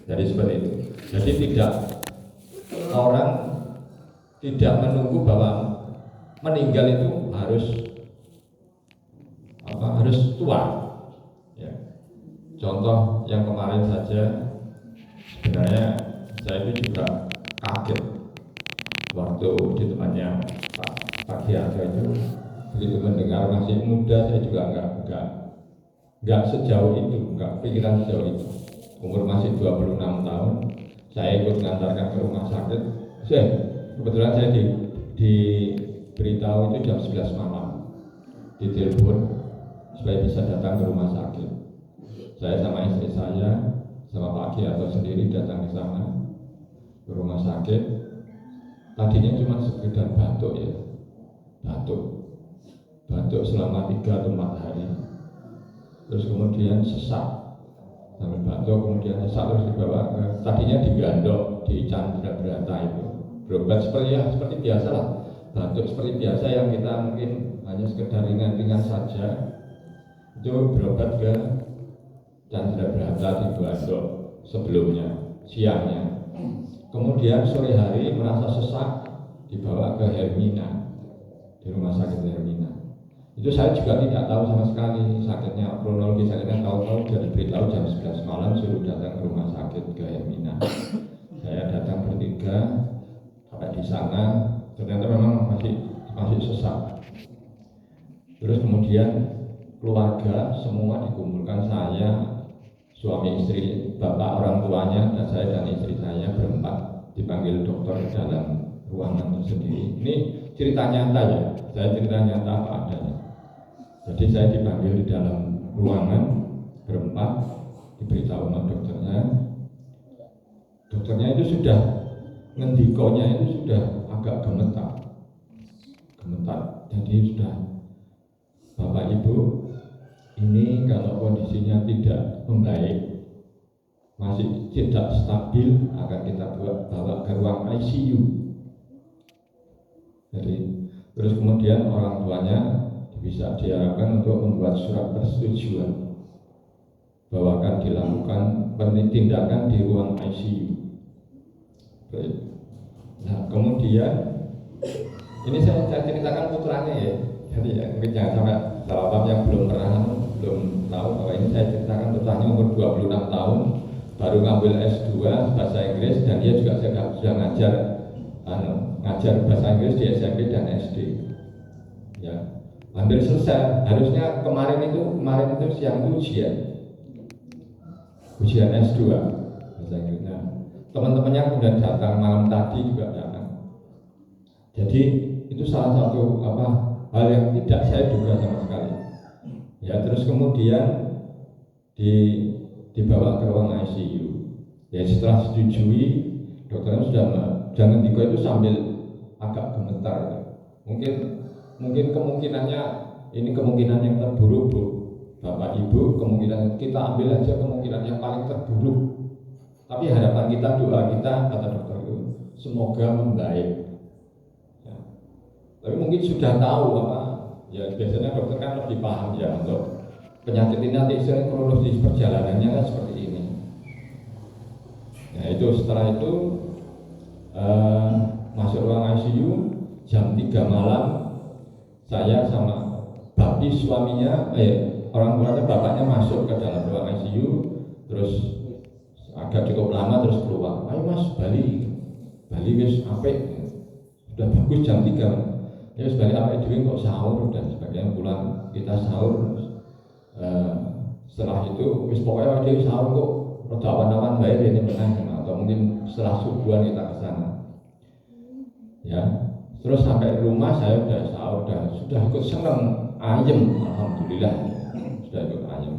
Jadi seperti itu. Jadi tidak, orang tidak menunggu bahwa meninggal itu harus tua. Ya. Contoh yang kemarin saja, sebenarnya saya itu juga kaget waktu di tempatnya Pak Giaga itu, begitu mendengar masih muda, saya juga enggak sejauh itu, enggak pikiran sejauh itu. Umur masih 26 tahun, saya ikut mengantarkan ke rumah sakit. Kebetulan saya diberitahu itu jam 11 malam, ditelepon supaya bisa datang ke rumah sakit. Saya sama istri saya, sama Pak Giaga sendiri datang ke sana, ke rumah sakit. Tadinya cuma sekedar batuk ya, batuk selama 3 atau 4 hari, terus kemudian sesak, sampai batuk kemudian sesak, terus dibawa ke, tadinya digandok di Chandra Brata itu, berobat seperti biasa lah, batuk seperti biasa yang kita mungkin hanya sekedar ringan-ringan saja, itu berobat ke Chandra Brata di Bandung sebelumnya, siangnya. Kemudian sore hari merasa sesak, dibawa ke Hermina, di rumah sakit Hermina. Itu saya juga tidak tahu sama sekali sakitnya, kronologi sakitnya, tahu-tahu dari beritahu jam 11 malam suruh datang ke rumah sakit ke Hermina. Saya datang bertiga, sampai di sana ternyata memang masih sesak. Terus kemudian keluarga semua dikumpulkan, saya, suami istri, bapak orang tuanya, dan saya dan istri saya berempat dipanggil dokter ke dalam ruangan sendiri. Ini cerita nyata ya, saya cerita nyata apa adanya. Jadi saya dipanggil di dalam ruangan berempat, diberitahu sama dokternya. Dokternya itu sudah, ngendikonya itu sudah agak gemetar. Jadi sudah, Bapak Ibu, ini kalau kondisinya tidak membaik, masih tidak stabil, akan kita bawa ke ruang ICU. Jadi terus kemudian orang tuanya bisa diharapkan untuk membuat surat persetujuan bahwa akan dilakukan tindakan di ruang ICU. Nah kemudian ini saya ceritakan putranya ya. Jadi ya, mungkin jangan sampai salah paham yang belum tahu bahwa ini saya ceritakan putranya umur 26 tahun, baru ngambil S2 bahasa Inggris, dan dia juga sudah ngajar bahasa Inggris di SMP dan SD. Ya, hampir selesai. Harusnya kemarin itu siang ujian S2 bahasa Inggris. Nah, teman-temannya kemudian datang malam tadi juga datang. Jadi itu salah satu hal yang tidak saya duga sama sekali. Ya, terus kemudian dibawa ke ruang ICU. Ya, setelah setujui, dokternya sudah jangan itu sambil agak gemetar. Ya. Mungkin kemungkinannya ini kemungkinan yang terburuk, Bu. Bapak Ibu, kemungkinan kita ambil aja kemungkinan yang paling terburuk. Tapi harapan kita, doa kita, kata dokter itu, semoga membaik. Tapi mungkin sudah tahu ya biasanya dokter kan lebih paham ya untuk penyakit ini, nanti kronologis perjalanannya kan seperti ini. Nah itu setelah itu masuk ruang ICU jam 3 malam, saya sama babi suaminya, orang tuanya bapaknya masuk ke dalam ruang ICU, terus agak cukup lama terus keluar. Ayo Mas, Bali wis apik, sudah bagus jam 3. Ya sebagai apa itu kok sahur dan sebagainya, pulang kita sahur. Setelah itu wis pokoknya dia sahur kok rada awan-awan baik ini menang, atau mungkin setelah subuhan kita ke sana. Ya, terus sampai rumah saya udah sahur dan sudah ikut seneng, ayem, alhamdulillah sudah ikut ayem.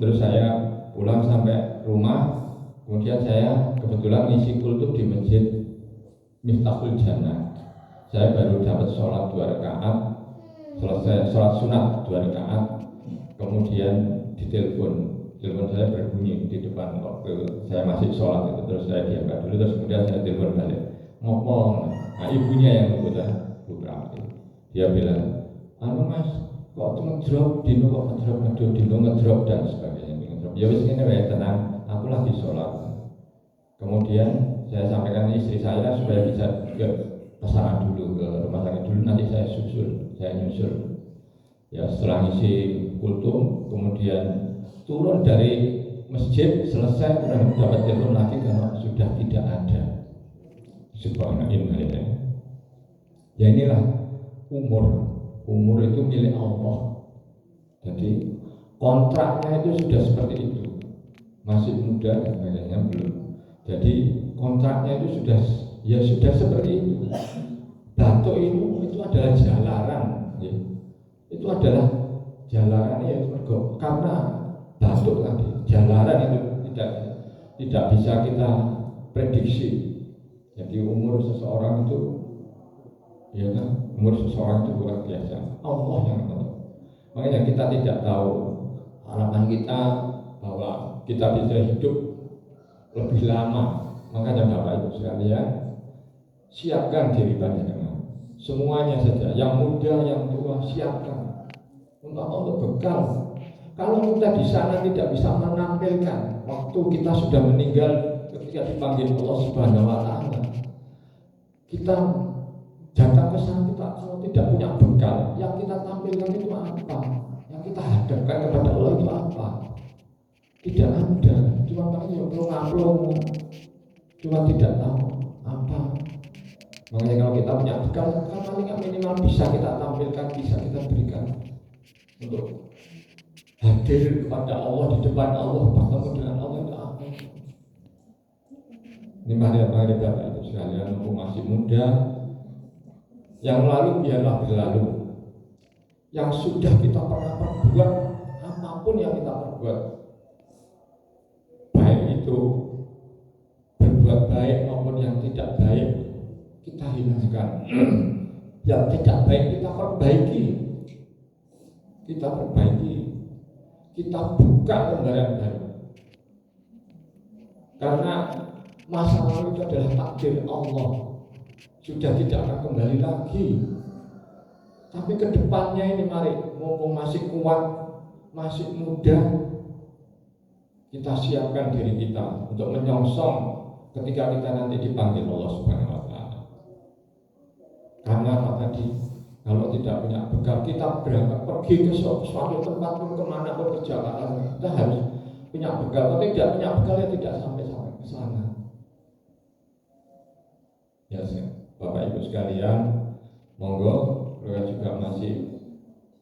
Terus saya pulang sampai rumah, kemudian saya kebetulan ngisi kultum di masjid Miftahul Jannah. Saya baru dapat sholat 2 rakaat, selesai sholat sunat 2 rakaat, kemudian telepon saya berbunyi di depan waktu saya masih sholat itu, terus saya diangkat dulu, terus kemudian saya telepon balik, ngomong. Nah ibunya yang membuat beberapa, dia bilang, Mas, kok ngedrop dino, dan sebagainya. Ya wis ngene wae, tenang, aku lagi sholat. kemudian saya sampaikan istri saya supaya bisa ke pesanan dulu ke rumah sakit dulu, nanti saya nyusul. Ya setelah ngisi kultum, kemudian turun dari masjid selesai, kemudian dapat telepon lagi karena sudah tidak ada. Subhanallah. Ya inilah umur itu milik Allah. Jadi kontraknya itu sudah seperti itu. Masih muda kayaknya belum. Jadi kontraknya itu sudah seperti itu. Batuk itu adalah jalaran, ya. Itu adalah jalaran ya, karena batuk tadi. Jalaran itu tidak bisa kita prediksi. Jadi umur seseorang itu, ya kan, umur seseorang itu luar biasa. Allah yang tahu. Makanya kita tidak tahu harapan kita bahwa kita bisa hidup lebih lama. Makanya Bapak Ibu sekalian, siapkan diri panjenengan. Semuanya saja, yang muda, yang tua, siapkan untuk bekal. Kalau kita di sana tidak bisa menampilkan waktu kita sudah meninggal ketika dipanggil Allah Subhanahu wa Ta'ala, kita datang ke sana, kita kalau tidak punya bekal, yang kita tampilkan itu apa? Yang kita hadapkan kepada Allah itu apa? Tidak ada, cuma pakai ngomong, cuma tidak tahu apa. Makanya kalau kita punya bekal, kan paling minimal bisa kita tampilkan, bisa kita berikan untuk hadir kepada Allah, di depan Allah, bertemu dengan Allah itu apa? Ini mari Bapak Ibu sekalian, mumpung masih muda, yang lalu biarlah berlalu. Yang sudah kita pernah perbuat, apapun yang kita perbuat, baik itu berbuat baik maupun yang tidak baik, kita hilangkan. Yang tidak baik kita perbaiki. Kita buka lembaran baru. Karena masa lalu itu adalah takdir Allah, sudah tidak akan kembali lagi. Tapi kedepannya ini mari, mumpung masih kuat, masih muda, kita siapkan diri kita untuk menyongsong ketika kita nanti dipanggil Allah Subhanahu wa Ta'ala. Karena apa tadi? Kalau tidak punya bekal, kita berangkat pergi ke suatu tempat pun, kemana pun, ke Jakarta, kita harus punya bekal. Kalau tidak punya bekal, ya tidak sampai ke sana. Ya, Bapak Ibu sekalian, monggo, kita juga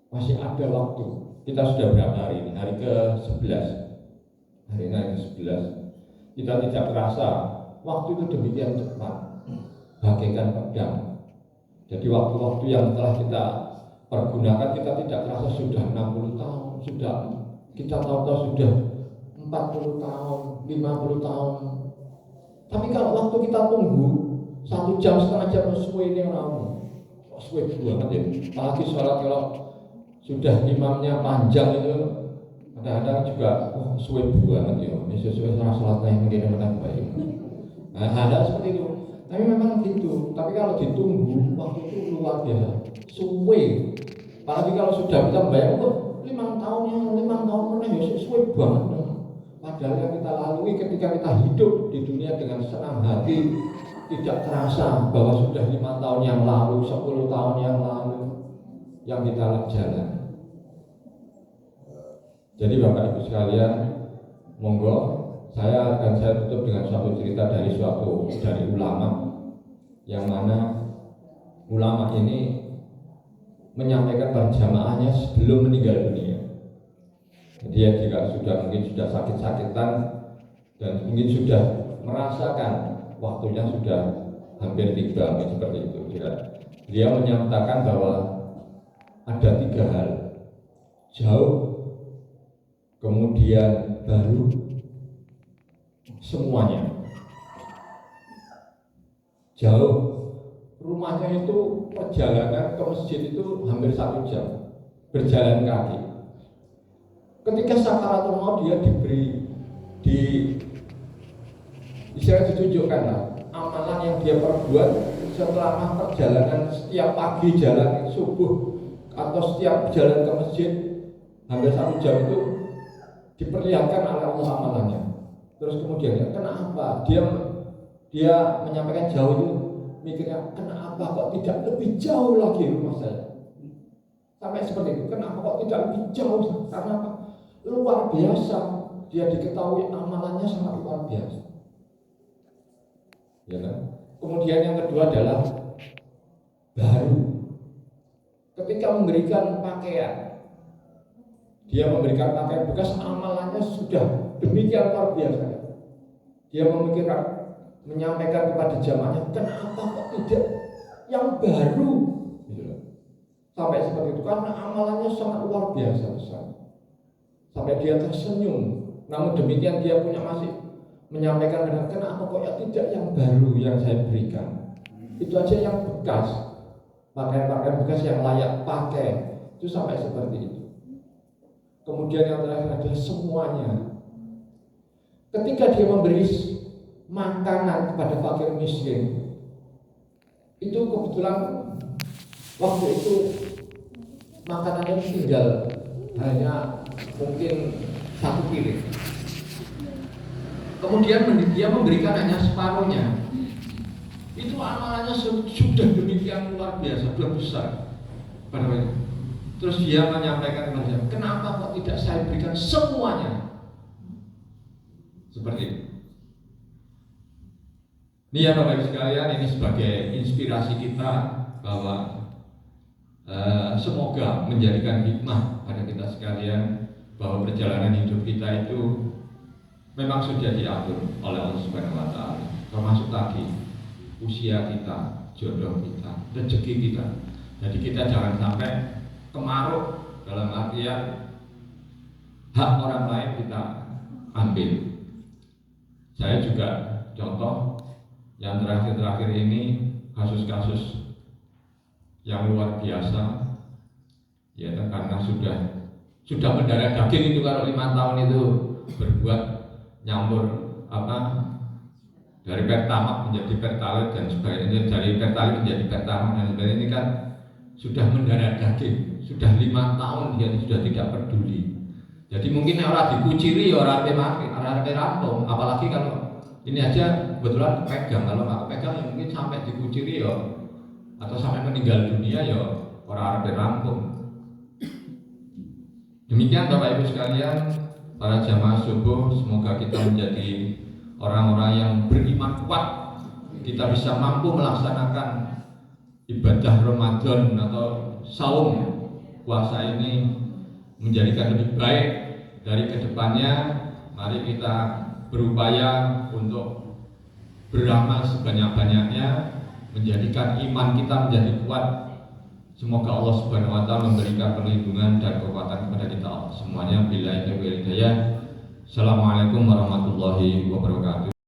masih ada waktu. Kita sudah berapa hari ini? Hari ke-11. Hari ini hari ke-11. Kita tidak terasa waktu itu demikian cepat, bagaikan pedang. Jadi waktu-waktu yang telah kita pergunakan, kita tidak terasa sudah 60 tahun, sudah kita tahu-tahu sudah 40 tahun, 50 tahun. Tapi kalau waktu kita tunggu 1 jam, setengah jam, sesuai ini orang, sesuai banget ya. Apalagi sholat kalau sudah imamnya panjang itu, kadang-kadang juga sesuai banget ya. Ini sesuai sama sholatnya yang mungkin yang baik. Nah, hal seperti itu. Tapi memang gitu. Tapi kalau ditunggu, waktu itu luar biasa. Suwe. Apalagi kalau sudah kita membayar, 5 tahun mana ya sesuai banget. Padahal yang kita lalui ketika kita hidup di dunia dengan senang hati, tidak terasa bahwa sudah 5 tahun yang lalu, 10 tahun yang lalu yang kita jalan. Jadi Bapak Ibu sekalian, monggo. Saya tutup dengan suatu cerita dari ulama, yang mana ulama ini menyampaikan berjamaahnya sebelum meninggal dunia. Dia juga mungkin sudah sakit-sakitan dan mungkin sudah merasakan waktunya sudah hampir tiba, seperti itu. Dia menyatakan bahwa ada 3 hal: jauh, kemudian baru, semuanya. Jauh, rumahnya itu perjalanan ke masjid itu hampir 1 jam berjalan kaki. Ketika sakaratul maut dia ditunjukkan amalan yang dia perbuat setelah perjalanan setiap pagi jalan subuh atau setiap jalan ke masjid hampir 1 jam itu diperlihatkan oleh Allah amalannya. Terus kemudian kenapa dia dia menyampaikan jauh itu mikirnya, kenapa kok tidak lebih jauh lagi rumah saya? Sampai seperti itu, kenapa kok tidak lebih jauh? Karena apa? Luar biasa, dia diketahui amalannya sangat luar biasa. Ya kan? Kemudian yang kedua adalah baru. Ketika memberikan pakaian, dia memberikan pakaian bekas, amalannya sudah demikian luar biasa. Dia memikirkan, menyampaikan kepada jamaahnya, kenapa kok tidak yang baru? Gitu. Sampai seperti itu, karena amalannya sangat luar biasa besar. Sampai dia tersenyum. Namun demikian dia punya masih menyampaikan, kenapa kok ya tidak yang baru yang saya berikan? Itu aja yang bekas. Pakaian-pakaian bekas yang layak pakai, itu sampai seperti itu. Kemudian yang terakhir adalah semuanya. Ketika dia memberi makanan kepada fakir miskin, itu kebetulan waktu itu makanannya tinggal hanya mungkin 1 piring. Kemudian dia memberikan hanya separuhnya. Itu amalannya sudah demikian luar biasa, sudah besar. Terus dia menyampaikan kepada saya, kenapa kok tidak saya berikan semuanya? Seperti itu. Ini ya Bapak Ibu sekalian, ini sebagai inspirasi kita bahwa semoga menjadikan hikmah pada kita sekalian bahwa perjalanan hidup kita itu memang sudah diatur oleh Allah Subhanahu wa Ta'ala, termasuk tadi usia kita, jodoh kita, rezeki kita. Jadi kita jangan sampai kemaruk dalam artian hak orang lain kita ambil. Saya juga contoh yang terakhir-terakhir ini kasus-kasus yang luar biasa, ya karena sudah mendarah daging itu. Kalau 5 tahun itu berbuat nyampur dari pertamax menjadi pertalite dan sebagainya, dari pertalite menjadi pertamax dan sebagainya, ini kan sudah mendarah daging, sudah 5 tahun dia sudah tidak peduli. Jadi mungkin orang dikuciri, orang rampung, apalagi kalau ini aja kebetulan pegang, kalau nggak pegang ya mungkin sampai dikuciri ya, atau sampai meninggal dunia ya orang rampung. Demikian Bapak Ibu sekalian, para jamaah subuh, semoga kita menjadi orang-orang yang beriman kuat. Kita bisa mampu melaksanakan ibadah Ramadan atau saum puasa ini menjadikan lebih baik dari kedepannya. Mari kita berupaya untuk beramal sebanyak-banyaknya, menjadikan iman kita menjadi kuat. Semoga Allah Subhanahu wa Ta'ala memberikan perlindungan dan kekuatan kepada kita semuanya. Billahi taufiq wal hidayah. Assalamualaikum warahmatullahi wabarakatuh.